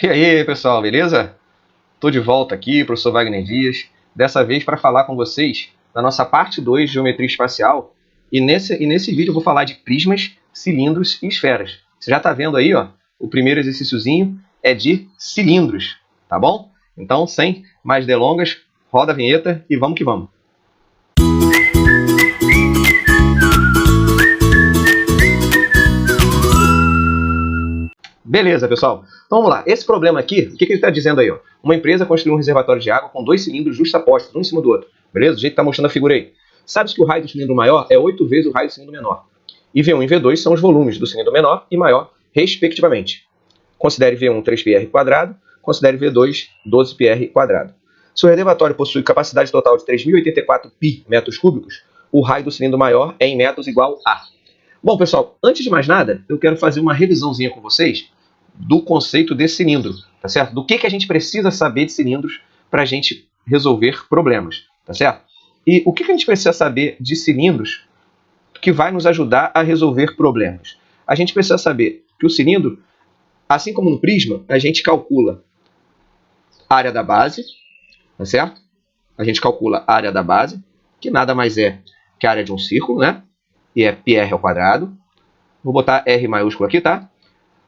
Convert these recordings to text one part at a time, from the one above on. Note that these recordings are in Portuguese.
E aí, pessoal, beleza? Estou de volta aqui, professor Wagner Dias, dessa vez para falar com vocês da nossa parte 2 de geometria espacial. E nesse vídeo eu vou falar de prismas, cilindros e esferas. Você já está vendo aí, ó, o primeiro exercíciozinho é de cilindros, tá bom? Então, sem mais delongas, roda a vinheta e vamos que vamos. Beleza, pessoal. Então vamos lá. Esse problema aqui, o que ele está dizendo aí? Ó? Uma empresa construiu um reservatório de água com dois cilindros justapostos, um em cima do outro. Beleza? Do jeito que está mostrando a figura aí. Sabe-se que o raio do cilindro maior é 8 vezes o raio do cilindro menor. E V1 e V2 são os volumes do cilindro menor e maior, respectivamente. Considere V1 3πr², considere V2 12πr². Se o reservatório possui capacidade total de 3.084 pi metros cúbicos, o raio do cilindro maior é em metros igual a... Bom, pessoal, antes de mais nada, eu quero fazer uma revisãozinha com vocês do conceito de cilindro, tá certo? Do que a gente precisa saber de cilindros para a gente resolver problemas, tá certo? E o que a gente precisa saber de cilindros que vai nos ajudar a resolver problemas? A gente precisa saber que o cilindro, assim como no prisma, a gente calcula a área da base, tá certo? A gente calcula a área da base, que nada mais é que a área de um círculo, né? E é πr². Vou botar R maiúsculo aqui, tá?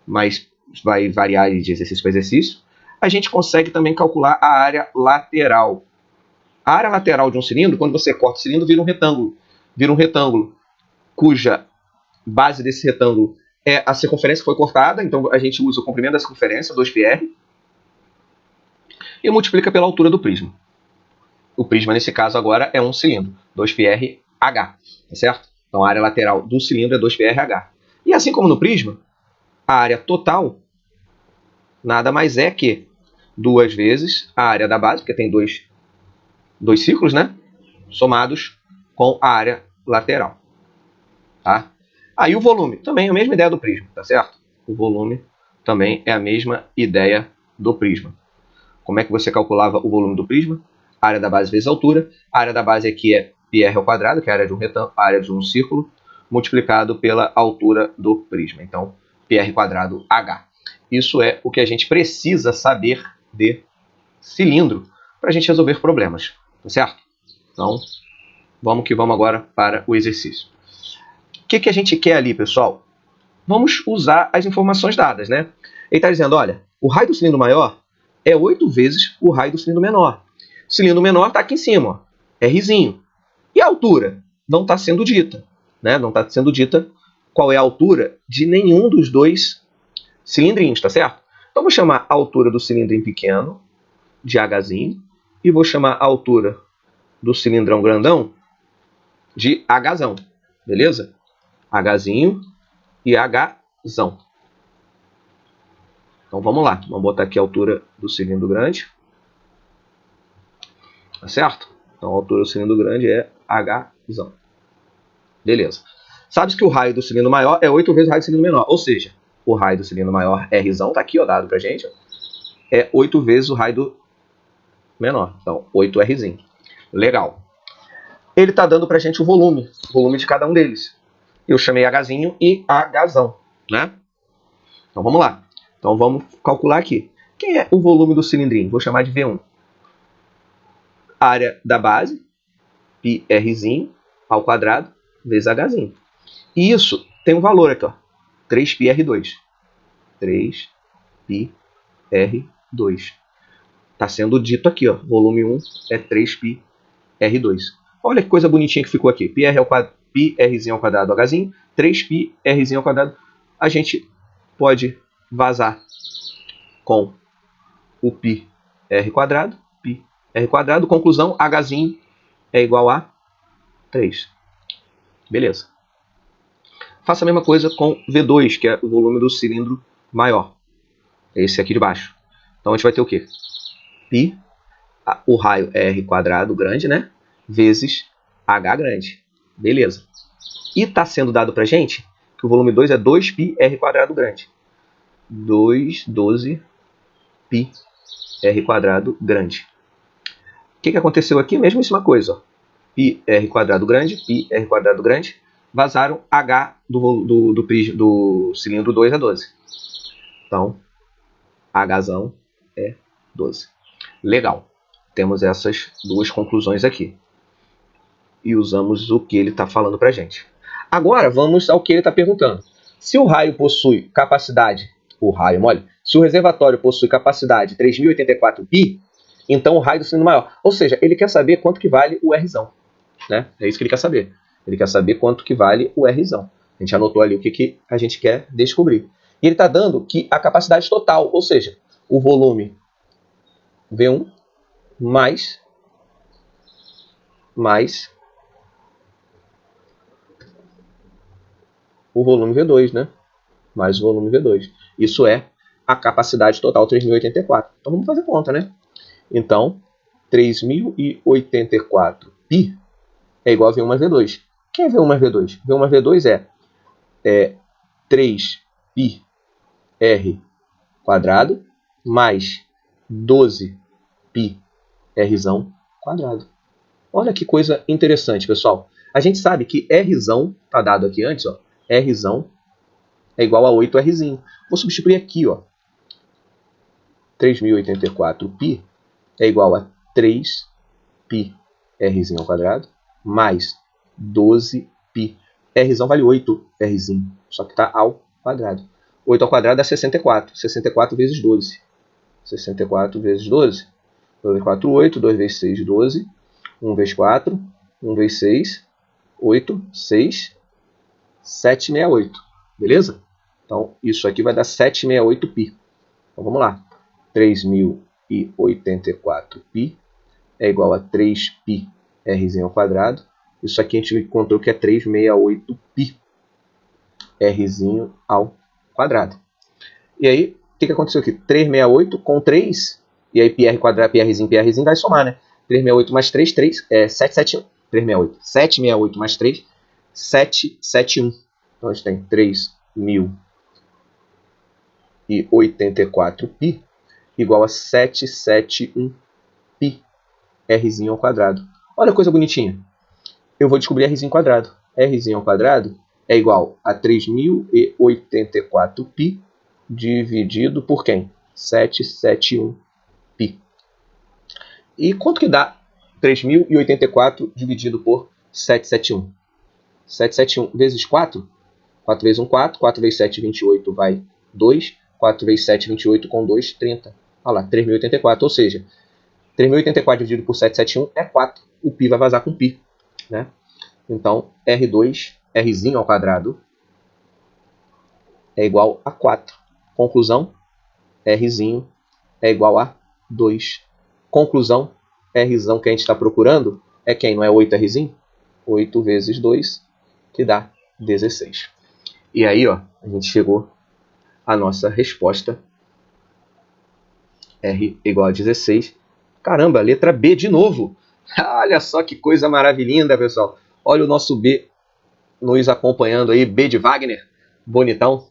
Mas vai variar de exercício para exercício. A gente consegue também calcular a área lateral. A área lateral de um cilindro, quando você corta o cilindro, vira um retângulo. Vira um retângulo cuja base desse retângulo é a circunferência que foi cortada. Então a gente usa o comprimento da circunferência, 2πr, e multiplica pela altura do prisma. O prisma, nesse caso, agora é um cilindro, 2πrh, tá certo? Então a área lateral do cilindro é 2πrh. E assim como no prisma, a área total nada mais é que 2 vezes a área da base, porque tem dois círculos, né? Somados com a área lateral. Tá? Aí o volume, também é a mesma ideia do prisma, tá certo? O volume também é a mesma ideia do prisma. Como é que você calculava o volume do prisma? A área da base vezes a altura. A área da base aqui é πr², que é a área de um retângulo, a área de um círculo, multiplicado pela altura do prisma. Então, πr²h. Isso é o que a gente precisa saber de cilindro para a gente resolver problemas, tá certo? Então, vamos que vamos agora para o exercício. O que a gente quer ali, pessoal? Vamos usar as informações dadas, né? Ele está dizendo, olha, o raio do cilindro maior é 8 vezes o raio do cilindro menor. O cilindro menor está aqui em cima, ó, Rzinho. E a altura? Não está sendo dita, né? Não está sendo dita qual é a altura de nenhum dos dois cilindrinhos, tá certo? Então, vou chamar a altura do cilindrinho pequeno de Hzinho e vou chamar a altura do cilindrão grandão de Hzão, beleza? Hzinho e Hzão. Então, vamos lá. Vamos botar aqui a altura do cilindro grande. Tá certo? Então, a altura do cilindro grande é Hzão. Beleza. Sabe que o raio do cilindro maior é 8 vezes o raio do cilindro menor. Ou seja, o raio do cilindro maior, Rzão, está aqui, ó, dado pra gente, ó, é 8 vezes o raio do menor. Então, 8Rzinho. Legal. Ele está dando pra gente o volume de cada um deles. Eu chamei Hzinho e Hzão, né? Então, vamos lá. Então, vamos calcular aqui. Quem é o volume do cilindrinho? Vou chamar de V1. Área da base, πrzinho ao quadrado, vezes Hzinho. E isso tem um valor aqui, ó, 3πr2. 3πr2. Está sendo dito aqui, ó, volume 1 é 3πr2. Olha que coisa bonitinha que ficou aqui. πrzinho ao quadrado, Hzinho, 3πrzinho ao quadrado. A gente pode vazar com o πr². πr², conclusão, Hzinho é igual a 3. Beleza. Faça a mesma coisa com V2, que é o volume do cilindro maior. Esse aqui de baixo. Então, a gente vai ter o quê? Π, o raio é R² grande, né? Vezes H grande. Beleza. E está sendo dado para a gente que o volume 2 é 2πr² grande. 12πr² grande. O que aconteceu aqui? Mesmíssima coisa. Ó. πr² grande, vazaram H do cilindro 2 é 12. Então, Hzão é 12. Legal. Temos essas duas conclusões aqui. E usamos o que ele está falando para a gente. Agora, vamos ao que ele está perguntando. Se o raio possui capacidade... se o reservatório possui capacidade 3084 pi, então o raio do cilindro maior. Ou seja, ele quer saber quanto que vale o Rzão. Né? É isso que ele quer saber. Ele quer saber quanto que vale o Rzão. A gente anotou ali o que a gente quer descobrir. E ele está dando que a capacidade total, ou seja, o volume V1 mais o volume V2, né? Mais o volume V2. Isso é a capacidade total 3084. Então vamos fazer conta, né? Então, 3084 π é igual a V1 mais V2. Quem é V1 mais V2? V1 mais V2 é 3πr quadrado mais 12π Rzão quadrado. Olha que coisa interessante, pessoal. A gente sabe que Rzão, está dado aqui antes, ó, Rzão é igual a 8Rzinho. Vou substituir aqui, ó. 3084 π é igual a 3π Rzinho ao quadrado mais 12π. Rzão vale 8Rzinho, só que está ao quadrado. 8 ao quadrado é 64. 64 vezes 12. 64 vezes 12. 2 vezes 4, 8. 2 vezes 6, 12. 1 vezes 4. 1 vezes 6, 8. 6. 768. Beleza? Então, isso aqui vai dar 768 π. Então, vamos lá. 3084 π é igual a 3π Rzinho ao quadrado. Isso aqui a gente encontrou que é 368 π Rzinho ao quadrado. E aí, o que aconteceu aqui? 368 com 3, e aí πr quadrado, πrzinho vai somar, né? 368 mais 3, 771. 368. 768 mais 3, 771. Então, a gente tem 3084 π igual a 771 π Rzinho ao quadrado. Olha a coisa bonitinha. Eu vou descobrir Rzinho quadrado. Rzinho ao quadrado é igual a 3084 π dividido por quem? 771 π. E quanto que dá 3084 dividido por 771? 771 vezes 4? 4 vezes 1, 4. 4 vezes 7, 28, vai 2. 4 vezes 7, 28, com 2, 30. Olha lá, 3084. Ou seja, 3084 dividido por 771 é 4. O π vai vazar com π. Né? Então, Rzinho ao quadrado é igual a 4. Conclusão, Rzinho é igual a 2. Conclusão, Rzão que a gente está procurando é quem? Não é 8Rzinho? 8 vezes 2, que dá 16. E aí, ó, a gente chegou à nossa resposta. R igual a 16. Caramba, letra B de novo. Olha só que coisa maravilhosa, pessoal. Olha o nosso B nos acompanhando aí. B de Wagner. Bonitão.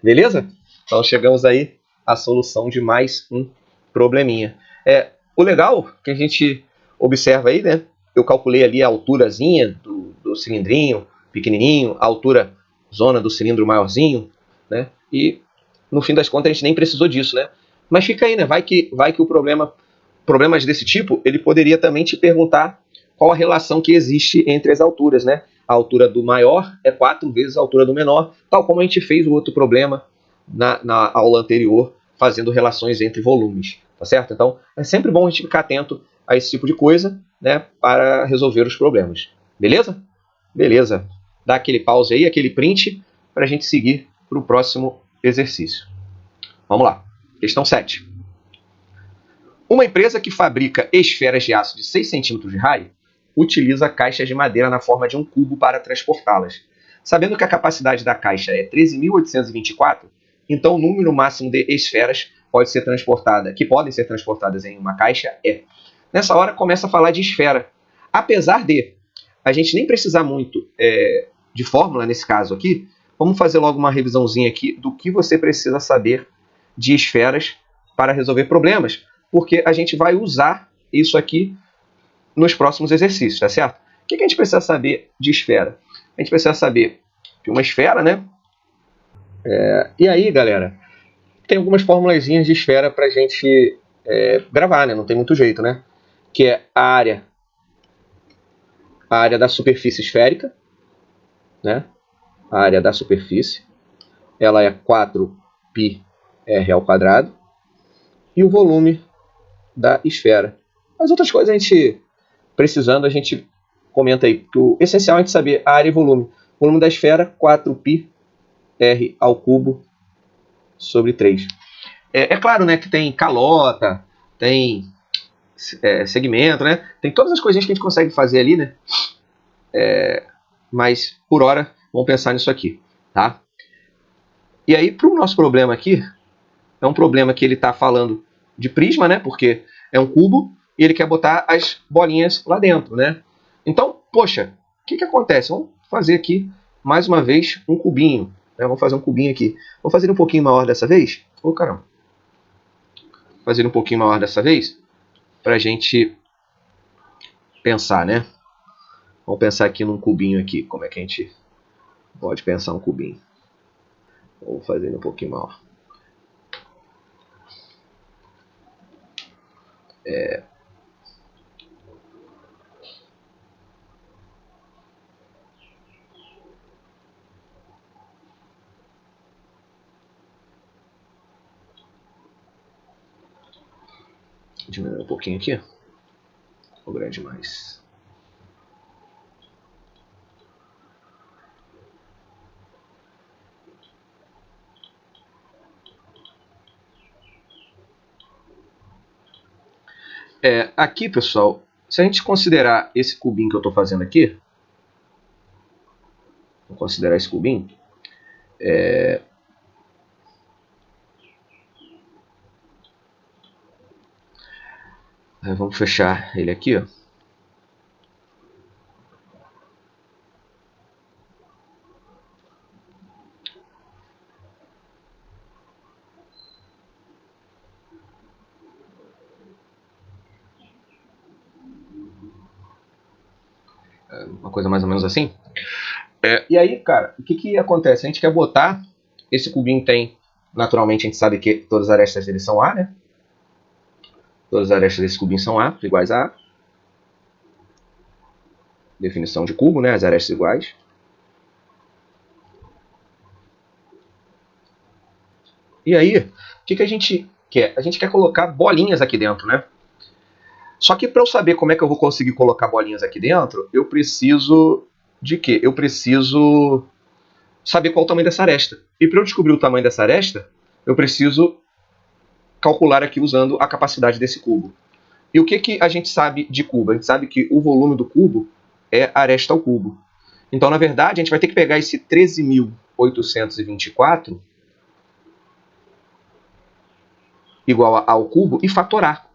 Beleza? Então chegamos aí à solução de mais um probleminha. O legal que a gente observa aí, né? Eu calculei ali a alturazinha do cilindrinho pequenininho, a altura zona do cilindro maiorzinho, né? E no fim das contas a gente nem precisou disso, né? Mas fica aí, né? Vai que o problemas desse tipo, ele poderia também te perguntar qual a relação que existe entre as alturas, né? A altura do maior é 4 vezes a altura do menor, tal como a gente fez o outro problema na aula anterior, fazendo relações entre volumes, tá certo? Então, é sempre bom a gente ficar atento a esse tipo de coisa, né, para resolver os problemas. Beleza? Beleza. Dá aquele pause aí, aquele print, para a gente seguir para o próximo exercício. Vamos lá. Questão 7. Uma empresa que fabrica esferas de aço de 6 centímetros de raio utiliza caixas de madeira na forma de um cubo para transportá-las. Sabendo que a capacidade da caixa é 13.824, então o número máximo de esferas que podem ser transportadas em uma caixa é. Nessa hora começa a falar de esfera. Apesar de a gente nem precisar muito de fórmula nesse caso aqui, vamos fazer logo uma revisãozinha aqui do que você precisa saber de esferas para resolver problemas, porque a gente vai usar isso aqui nos próximos exercícios, tá certo? O que a gente precisa saber de esfera? A gente precisa saber que uma esfera, né? E aí, galera, tem algumas formulazinhas de esfera para a gente gravar, né? Não tem muito jeito, né? Que é a área da superfície esférica, né? A área da superfície, ela é 4πr ao quadrado, e o volume da esfera. As outras coisas a gente, precisando, a gente comenta aí, porque o essencial é a gente saber a área e volume. O volume da esfera, 4πr ao cubo sobre 3. É claro, né, que tem calota, tem segmento, né? Tem todas as coisinhas que a gente consegue fazer ali, né? Mas, por hora, vamos pensar nisso aqui, tá? E aí, para o nosso problema aqui, é um problema que ele está falando de prisma, né? Porque é um cubo e ele quer botar as bolinhas lá dentro, né? Então, poxa, o que acontece? Vamos fazer aqui, mais uma vez, um cubinho. Né? Vamos fazer um cubinho aqui. Vou fazer um pouquinho maior dessa vez. Ô, caramba. Fazer um pouquinho maior dessa vez, para a gente pensar, né? Vamos pensar aqui num cubinho aqui. Como é que a gente pode pensar um cubinho? Vou fazer um pouquinho maior. Diminuir um pouquinho aqui. Ficou grande demais. Aqui, pessoal, se a gente considerar esse cubinho que eu estou fazendo aqui, vou considerar esse cubinho, vamos fechar ele aqui, ó. Uma coisa mais ou menos assim. E aí, cara, o que acontece? A gente quer botar, esse cubinho tem, naturalmente a gente sabe que todas as arestas dele são A, né? Todas as arestas desse cubinho são A, iguais a A. Definição de cubo, né? As arestas iguais. E aí, o que a gente quer? A gente quer colocar bolinhas aqui dentro, né? Só que para eu saber como é que eu vou conseguir colocar bolinhas aqui dentro, eu preciso de quê? Eu preciso saber qual o tamanho dessa aresta. E para eu descobrir o tamanho dessa aresta, eu preciso calcular aqui usando a capacidade desse cubo. E o que a gente sabe de cubo? A gente sabe que o volume do cubo é aresta ao cubo. Então, na verdade, a gente vai ter que pegar esse 13.824 igual ao cubo e fatorar.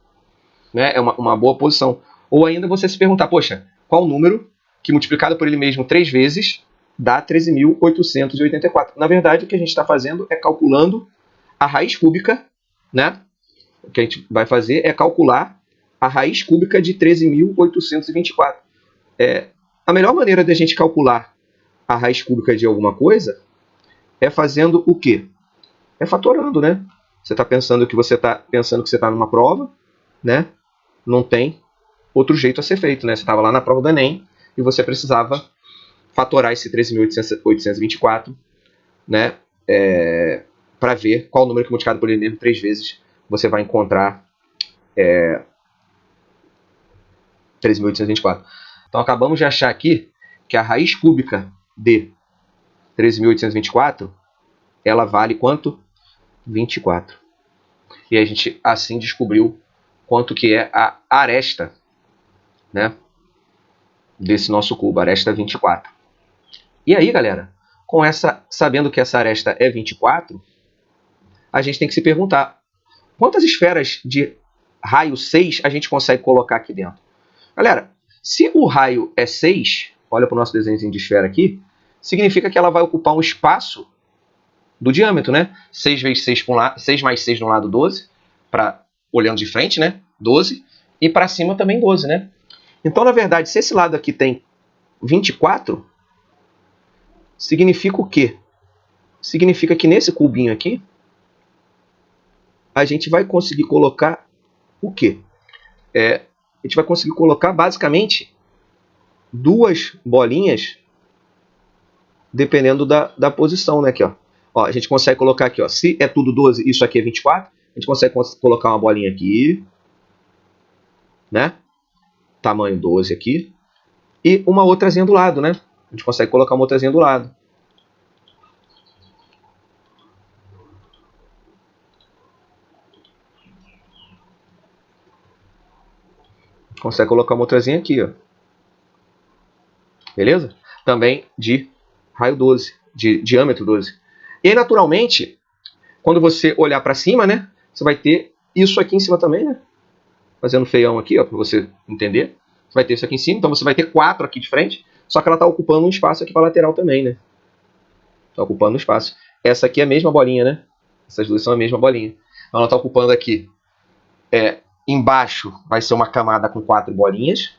Né? É uma boa posição. Ou ainda você se perguntar, poxa, qual o número que multiplicado por ele mesmo 3 vezes dá 13.884? Na verdade, o que a gente está fazendo é calculando a raiz cúbica, né? O que a gente vai fazer é calcular a raiz cúbica de 13.824. A melhor maneira de a gente calcular a raiz cúbica de alguma coisa é fazendo o quê? É fatorando, né? Você está pensando que você está numa prova, né? Não tem outro jeito a ser feito, né? Você estava lá na prova do Enem e você precisava fatorar esse 13.824, né? Para ver qual o número que multiplicado por ele mesmo 3 vezes você vai encontrar 13.824. Então acabamos de achar aqui que a raiz cúbica de 13.824 ela vale quanto? 24. E a gente assim descobriu quanto que é a aresta, né, desse nosso cubo, aresta 24. E aí, galera, sabendo que essa aresta é 24, a gente tem que se perguntar quantas esferas de raio 6 a gente consegue colocar aqui dentro. Galera, se o raio é 6, olha para o nosso desenho de esfera aqui, significa que ela vai ocupar um espaço do diâmetro, né? 6 vezes 6 para um lado, 6 mais 6 no lado 12, olhando de frente, né? 12, e para cima também 12, né? Então, na verdade, se esse lado aqui tem 24, significa o quê? Significa que nesse cubinho aqui, a gente vai conseguir colocar o quê? A gente vai conseguir colocar basicamente duas bolinhas dependendo da posição, né? Aqui, ó. Ó, a gente consegue colocar aqui, ó. Se é tudo 12, isso aqui é 24, a gente consegue colocar uma bolinha aqui, né? Tamanho 12 aqui. E uma outrazinha do lado, né? A gente consegue colocar uma outrazinha do lado. Consegue colocar uma outrazinha aqui, ó. Beleza? Também de raio 12, de diâmetro 12. E aí, naturalmente, quando você olhar para cima, né? Você vai ter isso aqui em cima também, né? Fazendo feião aqui, ó, para você entender. Você vai ter isso aqui em cima, então você vai ter 4 aqui de frente, só que ela está ocupando um espaço aqui para lateral também, né? Está ocupando um espaço. Essa aqui é a mesma bolinha, né? Essas duas são a mesma bolinha. Então ela está ocupando aqui. Embaixo vai ser uma camada com 4 bolinhas,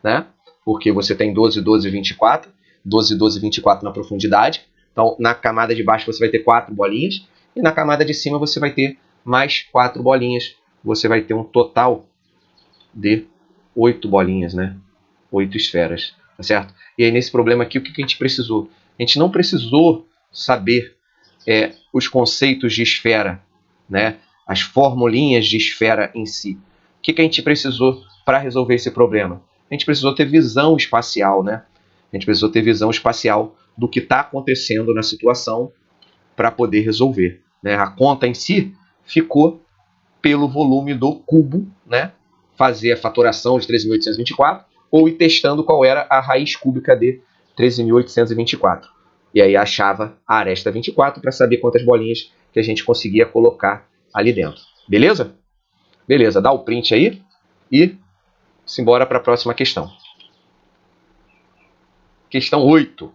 né? Porque você tem 12, 12 e 24. 12, 12 e 24 na profundidade. Então na camada de baixo você vai ter 4 bolinhas. E na camada de cima você vai ter mais 4 bolinhas. Você vai ter um total de 8 bolinhas, né? 8 esferas, tá certo? E aí nesse problema aqui, o que a gente precisou? A gente não precisou saber os conceitos de esfera, né? As formulinhas de esfera em si. O que a gente precisou para resolver esse problema? A gente precisou ter visão espacial, né? A gente precisou ter visão espacial do que está acontecendo na situação para poder resolver, né? A conta em si ficou pelo volume do cubo, né? Fazer a fatoração de 13.824 ou ir testando qual era a raiz cúbica de 13.824. E aí achava a aresta 24 para saber quantas bolinhas que a gente conseguia colocar ali dentro. Beleza? Beleza, dá o print aí e simbora para a próxima questão. Questão 8.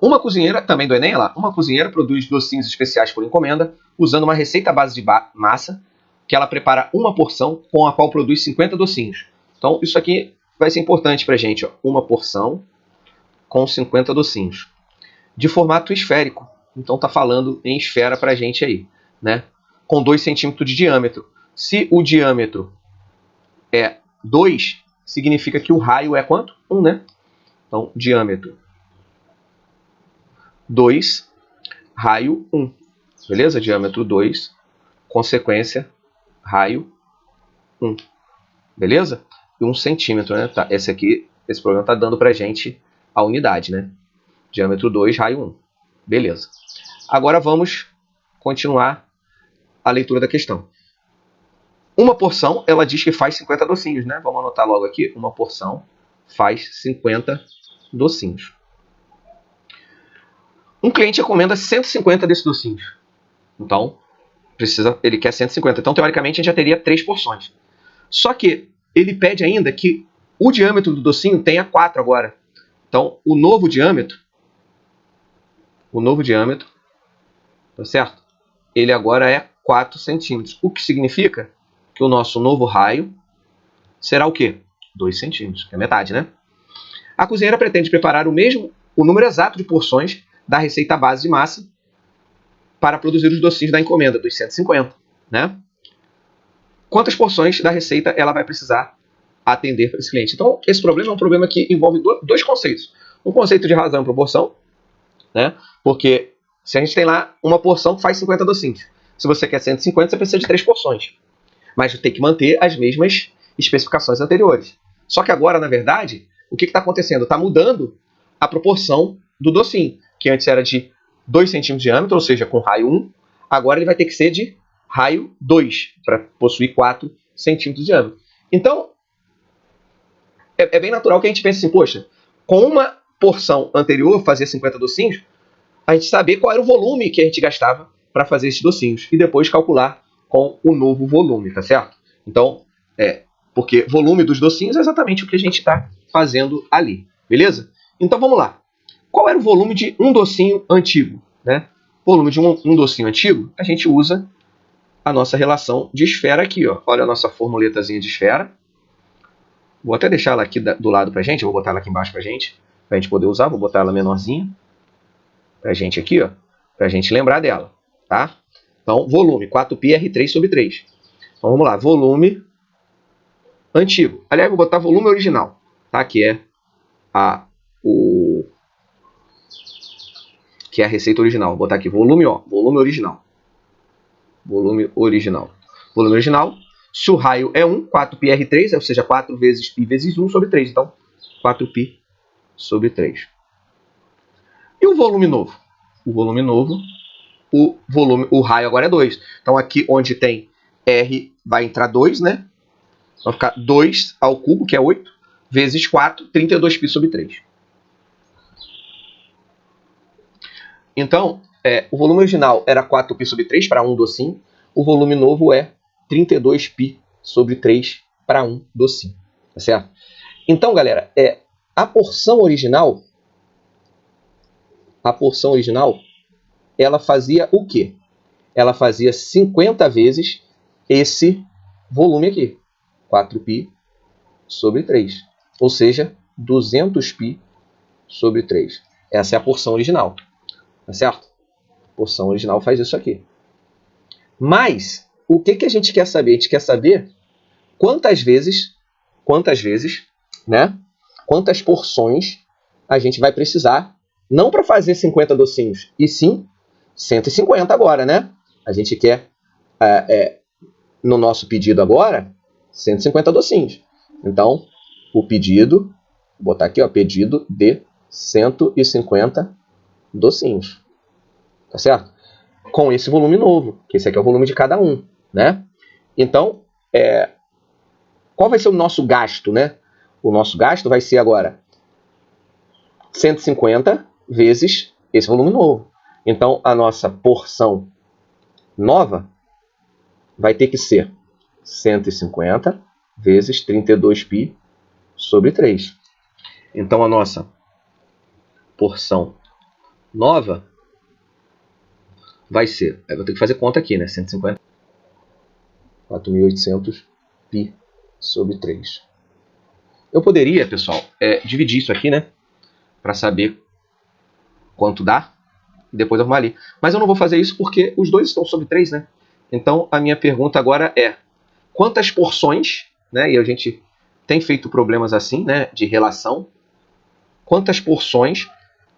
Uma cozinheira, também do Enem, lá, uma cozinheira produz docinhos especiais por encomenda usando uma receita à base de massa que ela prepara uma porção com a qual produz 50 docinhos. Então isso aqui vai ser importante para a gente. Ó. Uma porção com 50 docinhos. De formato esférico. Então está falando em esfera para a gente aí. Né? Com 2 centímetros de diâmetro. Se o diâmetro é 2, significa que o raio é quanto? 1, né? Então, diâmetro 2, raio 1. Beleza? Diâmetro 2, consequência, raio 1. Beleza? E 1 centímetro, né? Tá, esse problema está dando para a gente a unidade, né? Diâmetro 2, raio 1. Beleza. Agora vamos continuar a leitura da questão. Uma porção, ela diz que faz 50 docinhos, né? Vamos anotar logo aqui. Uma porção faz 50 docinhos. Um cliente encomenda 150 desses docinhos. Então, ele quer 150. Então, teoricamente, a gente já teria 3 porções. Só que ele pede ainda que o diâmetro do docinho tenha 4 agora. Então, o novo diâmetro, tá certo? Ele agora é 4 centímetros. O que significa que o nosso novo raio será o quê? 2 centímetros, que é metade, né? A cozinheira pretende preparar o número exato de porções da receita base de massa para produzir os docinhos da encomenda, dos 150, né? Quantas porções da receita ela vai precisar atender para esse cliente? Então, esse problema é um problema que envolve dois conceitos. Um conceito de razão e proporção, né? Porque se a gente tem lá uma porção que faz 50 docinhos, se você quer 150, você precisa de 3 porções. Mas tem que manter as mesmas especificações anteriores. Só que agora, na verdade, o que está acontecendo? Está mudando a proporção do docinho, que antes era de 2 centímetros de diâmetro, ou seja, com raio 1, agora ele vai ter que ser de raio 2, para possuir 4 centímetros de diâmetro. Então, é bem natural que a gente pense assim, poxa, com uma porção anterior, fazer 50 docinhos, a gente saber qual era o volume que a gente gastava para fazer esses docinhos, e depois calcular com o novo volume, tá certo? Então, porque volume dos docinhos é exatamente o que a gente está fazendo ali, beleza? Então vamos lá. Qual era o volume de um docinho antigo? Né? Volume de um docinho antigo, a gente usa a nossa relação de esfera aqui. Ó. Olha a nossa formuletazinha de esfera. Vou até deixar ela aqui do lado para a gente, vou botar ela aqui embaixo para a gente poder usar, vou botar ela menorzinha para a gente aqui, ó, para a gente lembrar dela. Tá? Então, volume, 4π R3 sobre 3. Então, vamos lá, volume antigo. Aliás, vou botar volume original, tá? Que é a receita original. Vou botar aqui volume, ó, volume original. Volume original. Volume original. Se o raio é 1, 4π R3, ou seja, 4 vezes π vezes 1 sobre 3. Então, 4π sobre 3. E o volume novo? O volume novo, o raio agora é 2. Então, aqui onde tem R vai entrar 2, né? Vai ficar 2 ao cubo, que é 8, vezes 4, 32π sobre 3. Então, o volume original era 4π sobre 3 para 1 docinho. O volume novo é 32π sobre 3 para 1 docinho. Tá certo? Então, galera, a porção original, ela fazia o quê? Ela fazia 50 vezes esse volume aqui. 4π sobre 3. Ou seja, 200π sobre 3. Essa é a porção original. Tá certo? A porção original faz isso aqui. Mas, o que a gente quer saber? A gente quer saber quantas vezes, né? Quantas porções a gente vai precisar, não para fazer 50 docinhos, e sim 150 agora, né? A gente quer, no nosso pedido agora, 150 docinhos. Então, o pedido, vou botar aqui, ó, pedido de 150 docinhos. Tá certo? Com esse volume novo, que esse aqui é o volume de cada um, né? Então, qual vai ser o nosso gasto, né? O nosso gasto vai ser agora 150 vezes esse volume novo. Então, a nossa porção nova vai ter que ser 150 vezes 32π sobre 3. Então, a nossa porção nova vai ser, eu vou ter que fazer conta aqui, né? 150, 4.800π sobre 3. Eu poderia, pessoal, dividir isso aqui, né? Para saber quanto dá. E depois arrumar ali. Mas eu não vou fazer isso porque os dois estão sobre 3, né? Então, a minha pergunta agora é: quantas porções, né? E a gente tem feito problemas assim, né? De relação. Quantas porções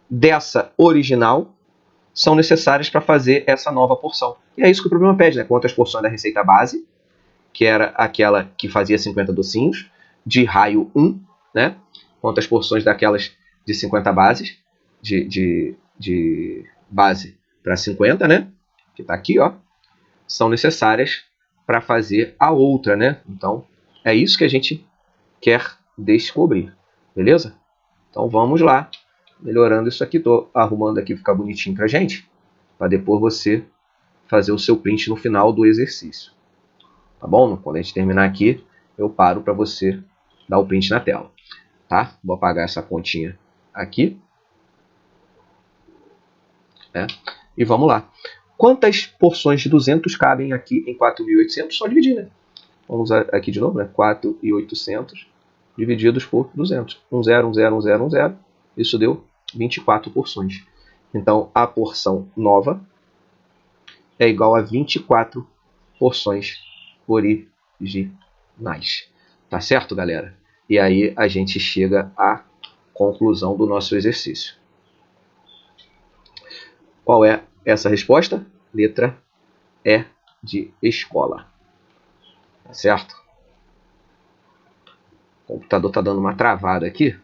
dessa original são necessárias para fazer essa nova porção? E é isso que o problema pede, né? Quantas porções da receita base, que era aquela que fazia 50 docinhos, de raio 1, né? Quantas porções daquelas de 50 bases, de base para 50, né? Que está aqui, ó, são necessárias para fazer a outra, né? Então, é isso que a gente quer descobrir, beleza? Então, vamos lá, melhorando isso aqui. Estou arrumando aqui, ficar bonitinho para a gente, para depois você fazer o seu print no final do exercício. Tá bom? Quando a gente terminar aqui, eu paro para você dar o print na tela. Tá? Vou apagar essa pontinha aqui. E vamos lá. Quantas porções de 200 cabem aqui em 4.800? Só dividir, né? Vamos usar aqui de novo, né? 4.800 divididos por 200. 1, 0, 1, 0, 1, 0, 1, 0. Isso deu 24 porções. Então, a porção nova é igual a 24 porções originais. Tá certo, galera? E aí a gente chega à conclusão do nosso exercício. Qual é essa resposta? Letra E de escola. Tá certo? O computador está dando uma travada aqui,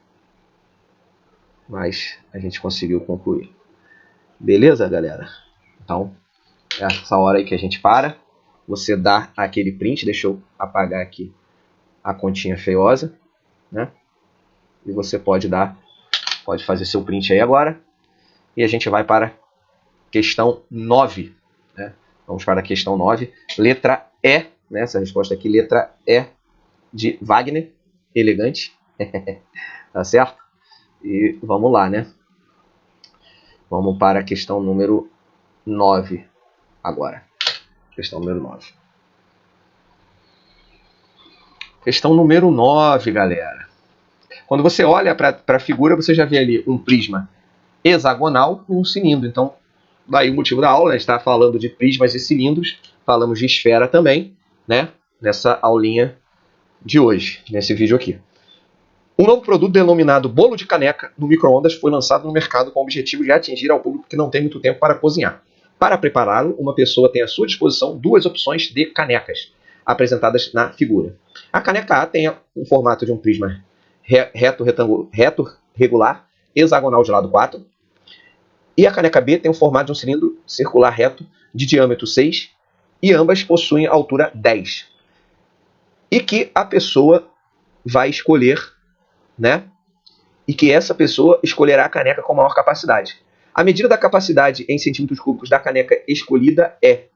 mas a gente conseguiu concluir. Beleza, galera? Então, é essa hora aí que a gente para. Você dá aquele print. Deixa eu apagar aqui a continha feiosa, né? E você pode fazer seu print aí agora. E a gente vai para questão 9. Né? Vamos para a questão 9. Letra E. Né? Essa resposta aqui, letra E de Wagner. Elegante. Tá certo? E vamos lá, né? Vamos para a questão número 9 agora. Questão número 9. Questão número 9, galera. Quando você olha para a figura, você já vê ali um prisma hexagonal e um cilindro. Então, daí o motivo da aula, né? A gente está falando de prismas e cilindros, falamos de esfera também, né? Nessa aulinha de hoje, nesse vídeo aqui. Um novo produto denominado bolo de caneca no micro-ondas foi lançado no mercado com o objetivo de atingir ao público que não tem muito tempo para cozinhar. Para prepará-lo, uma pessoa tem à sua disposição duas opções de canecas, apresentadas na figura. A caneca A tem o formato de um prisma reto regular, hexagonal de lado 4, e a caneca B tem o formato de um cilindro circular reto de diâmetro 6, e ambas possuem altura 10. E que a pessoa vai escolher, né? E que essa pessoa escolherá a caneca com maior capacidade. A medida da capacidade em centímetros cúbicos da caneca escolhida é,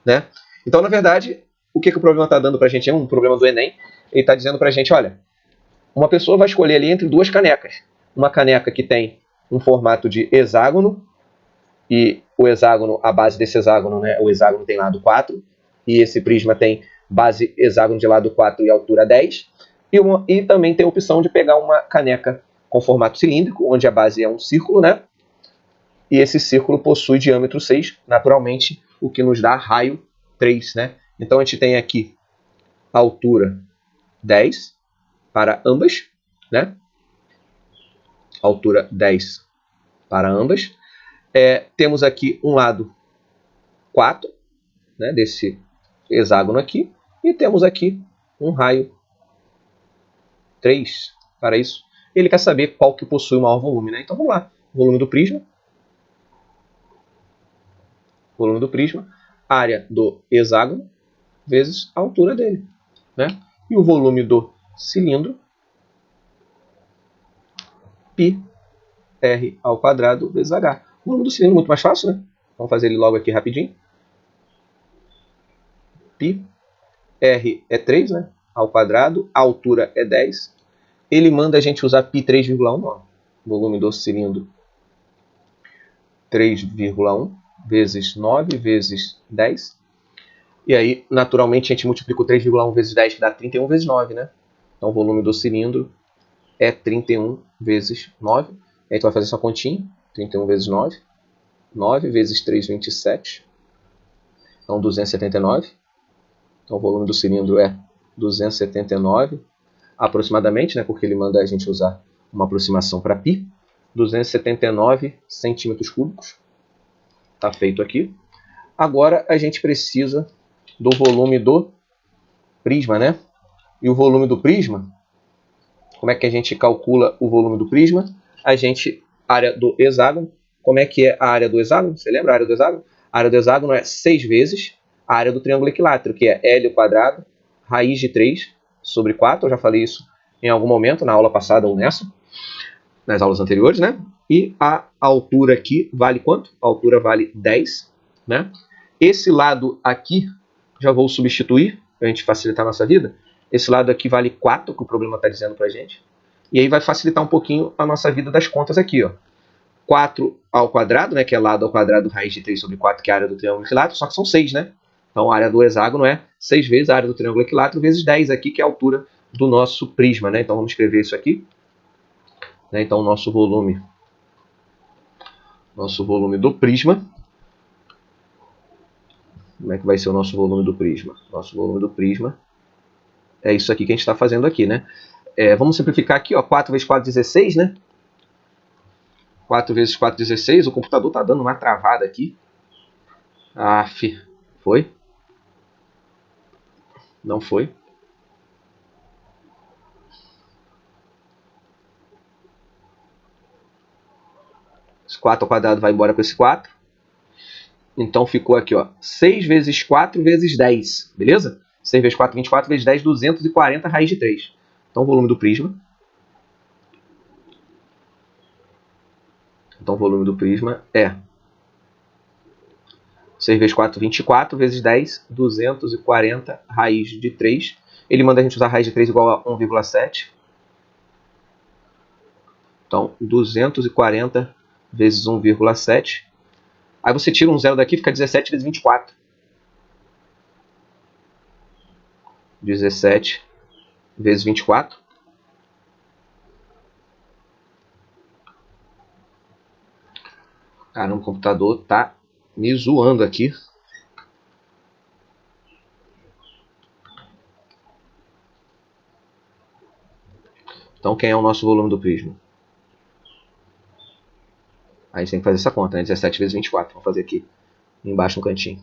né? Então, na verdade, o que o problema está dando para a gente é um problema do Enem. Ele está dizendo para a gente, olha, uma pessoa vai escolher ali entre duas canecas. Uma caneca que tem um formato de hexágono, e o hexágono, a base desse hexágono, né, o hexágono tem lado 4, e esse prisma tem base hexágono de lado 4 e altura 10, e também tem a opção de pegar uma caneca com formato cilíndrico, onde a base é um círculo, né, e esse círculo possui diâmetro 6, naturalmente, o que nos dá raio 3, né. Então a gente tem aqui a altura 10 para ambas, né, altura 10 para ambas. Temos aqui um lado 4, né, desse hexágono aqui, e temos aqui um raio 3 para isso. Ele quer saber qual que possui o maior volume, né? Então vamos lá, volume do prisma, área do hexágono vezes a altura dele, né? E o volume do cilindro, π r ao quadrado vezes h. O volume do cilindro é muito mais fácil, né? Vamos fazer ele logo aqui rapidinho. Π, r é 3, né? Ao quadrado, a altura é 10. Ele manda a gente usar π 3,1, volume do cilindro 3,1 vezes 9 vezes 10. E aí, naturalmente, a gente multiplica o 3,1 vezes 10, que dá 31 vezes 9, né? Então, o volume do cilindro é 31 vezes 9. Aí, tu vai fazer essa continha, 31 vezes 9. 9 vezes 3, 27. Então, 279. Então, o volume do cilindro é 279, aproximadamente, né? Porque ele manda a gente usar uma aproximação para π. 279 centímetros cúbicos. Está feito aqui. Agora, a gente precisa do volume do prisma, né? E o volume do prisma, como é que a gente calcula o volume do prisma? Área do hexágono, como é que é a área do hexágono? Você lembra a área do hexágono? A área do hexágono é 6 vezes a área do triângulo equilátero, que é L ao quadrado, raiz de 3 sobre 4. Eu já falei isso em algum momento, na aula passada ou nessa, nas aulas anteriores, né? E a altura aqui vale quanto? A altura vale 10, né? Esse lado aqui, já vou substituir, para a gente facilitar a nossa vida. Esse lado aqui vale 4, que o problema está dizendo para a gente. E aí vai facilitar um pouquinho a nossa vida das contas aqui, ó. 4 ao quadrado, né, que é lado ao quadrado, raiz de 3 sobre 4, que é a área do triângulo equilátero, só que são 6, né? Então a área do hexágono é 6 vezes a área do triângulo equilátero, vezes 10 aqui, que é a altura do nosso prisma, né? Então vamos escrever isso aqui. Então o nosso volume do prisma. Como é que vai ser o nosso volume do prisma? Nosso volume do prisma é isso aqui que a gente está fazendo aqui, né? Vamos simplificar aqui, ó, 4 vezes 4, 16, né? 4 vezes 4, 16. O computador está dando uma travada aqui. Foi? Não foi? Esse 4 ao quadrado vai embora com esse 4. Então ficou aqui, ó, 6 vezes 4 vezes 10, beleza? 6 vezes 4, 24, vezes 10, 240, raiz de 3. Então o volume do prisma. Então o volume do prisma é 6 vezes 4, 24, vezes 10, 240, raiz de 3. Ele manda a gente usar raiz de 3 igual a 1,7. Então, 240 vezes 1,7. Aí você tira um zero daqui, fica 17 vezes 24. 17 vezes 24. Caramba, o computador tá me zoando aqui. Então, quem é o nosso volume do prisma? Aí a gente tem que fazer essa conta, né? 17 vezes 24. Vamos fazer aqui embaixo no cantinho.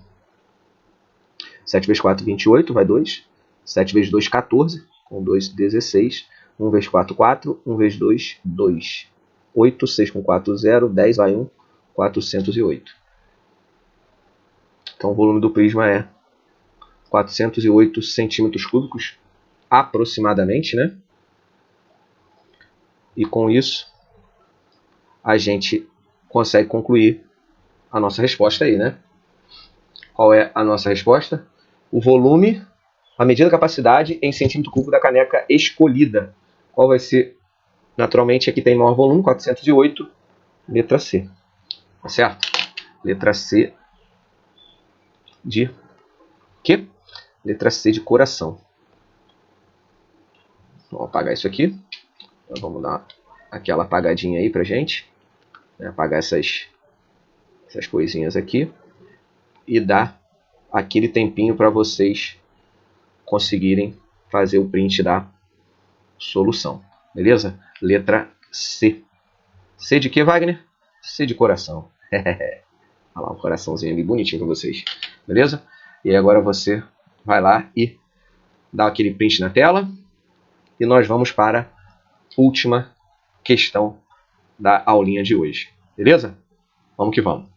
7 vezes 4, 28, vai 2. 7 vezes 2, 14. Com 2, 16. 1 vezes 4, 4. 1 vezes 2, 2. 8, 6 com 4, 0. 10 vai 1, 408. Então o volume do prisma é 408 centímetros cúbicos, aproximadamente, né? E com isso, a gente consegue concluir a nossa resposta aí, né? Qual é a nossa resposta? O volume, a medida da capacidade em centímetro cúbico da caneca escolhida. Qual vai ser? Naturalmente, aqui tem maior volume, 408, letra C. Tá certo? Letra C de quê? Letra C de coração. Vamos apagar isso aqui. Então, vamos dar aquela apagadinha aí pra gente. Apagar essas coisinhas aqui. E dar aquele tempinho para vocês conseguirem fazer o print da solução. Beleza? Letra C. C de quê, Wagner? C de coração. Olha lá, um coraçãozinho ali bonitinho para vocês. Beleza? E aí agora você vai lá e dá aquele print na tela. E nós vamos para a última questão da aulinha de hoje. Beleza? Vamos que vamos.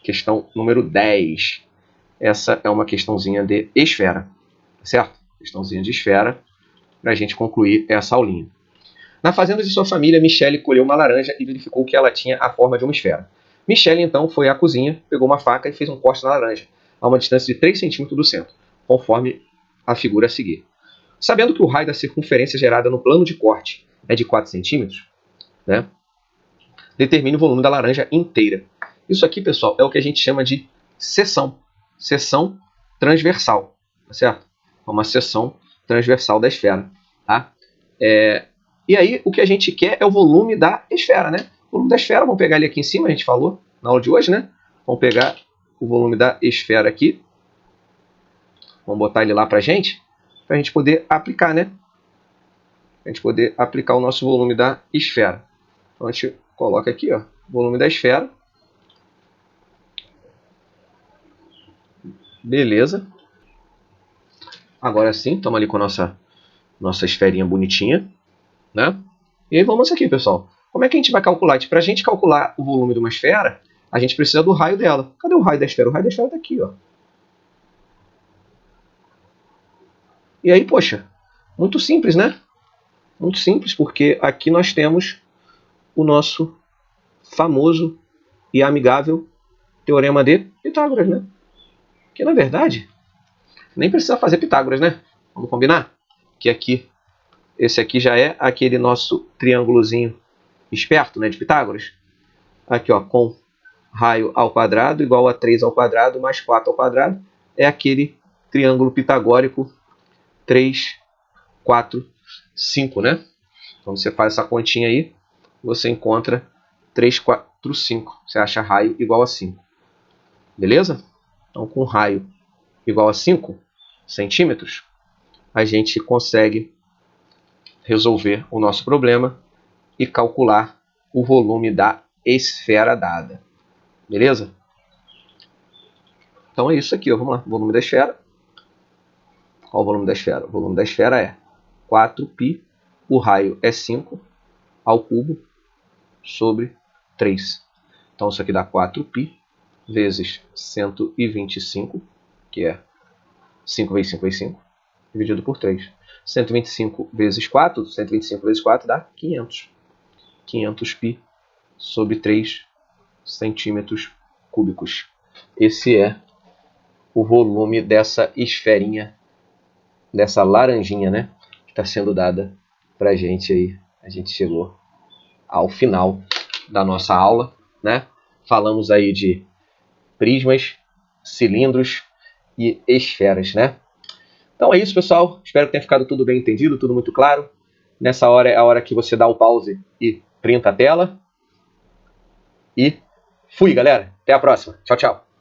Questão número 10. Essa é uma questãozinha de esfera. Certo? Questãozinha de esfera para a gente concluir essa aulinha. Na fazenda de sua família, Michele colheu uma laranja e verificou que ela tinha a forma de uma esfera. Michele então foi à cozinha, pegou uma faca e fez um corte na laranja, a uma distância de 3 centímetros do centro, conforme a figura a seguir. Sabendo que o raio da circunferência gerada no plano de corte é de 4 centímetros, né, determine o volume da laranja inteira. Isso aqui, pessoal, é o que a gente chama de seção. Seção transversal, tá certo? É uma seção transversal da esfera, tá? E aí, o que a gente quer é o volume da esfera, né? O volume da esfera, vamos pegar ele aqui em cima, a gente falou na aula de hoje, né? Vamos pegar o volume da esfera aqui. Vamos botar ele lá pra gente poder aplicar, né? A gente poder aplicar o nosso volume da esfera. Então, a gente coloca aqui, ó, volume da esfera. Beleza. Agora sim, estamos ali com a nossa esferinha bonitinha, né? E aí vamos aqui, pessoal. Como é que a gente vai calcular? Para a gente calcular o volume de uma esfera, a gente precisa do raio dela. Cadê o raio da esfera? O raio da esfera está aqui, ó. E aí, poxa, muito simples, né? Muito simples, porque aqui nós temos o nosso famoso e amigável Teorema de Pitágoras, né? Que, na verdade, nem precisa fazer Pitágoras, né? Vamos combinar? Que aqui, esse aqui já é aquele nosso triângulozinho esperto, né, de Pitágoras. Aqui, ó, com raio ao quadrado igual a 3 ao quadrado mais 4 ao quadrado. É aquele triângulo pitagórico 3, 4, 5, né? Então você faz essa continha aí, você encontra 3, 4, 5. Você acha raio igual a 5. Beleza? Então com raio igual a 5 centímetros, a gente consegue resolver o nosso problema e calcular o volume da esfera dada. Beleza? Então é isso aqui, ó. Vamos lá. Volume da esfera. Qual o volume da esfera? O volume da esfera é 4π, o raio é 5 ao cubo sobre 3. Então isso aqui dá 4π vezes 125, que é 5 vezes 5 vezes 5, dividido por 3. 125 vezes 4, 125 vezes 4 dá 500. 500π sobre 3 centímetros cúbicos. Esse é o volume dessa esferinha, dessa laranjinha, né? Que está sendo dada para a gente aí. A gente chegou ao final da nossa aula, né? Falamos aí de prismas, cilindros e esferas, né? Então é isso, pessoal. Espero que tenha ficado tudo bem entendido, tudo muito claro. Nessa hora é a hora que você dá o pause e printa a tela. E fui, galera. Até a próxima. Tchau, tchau.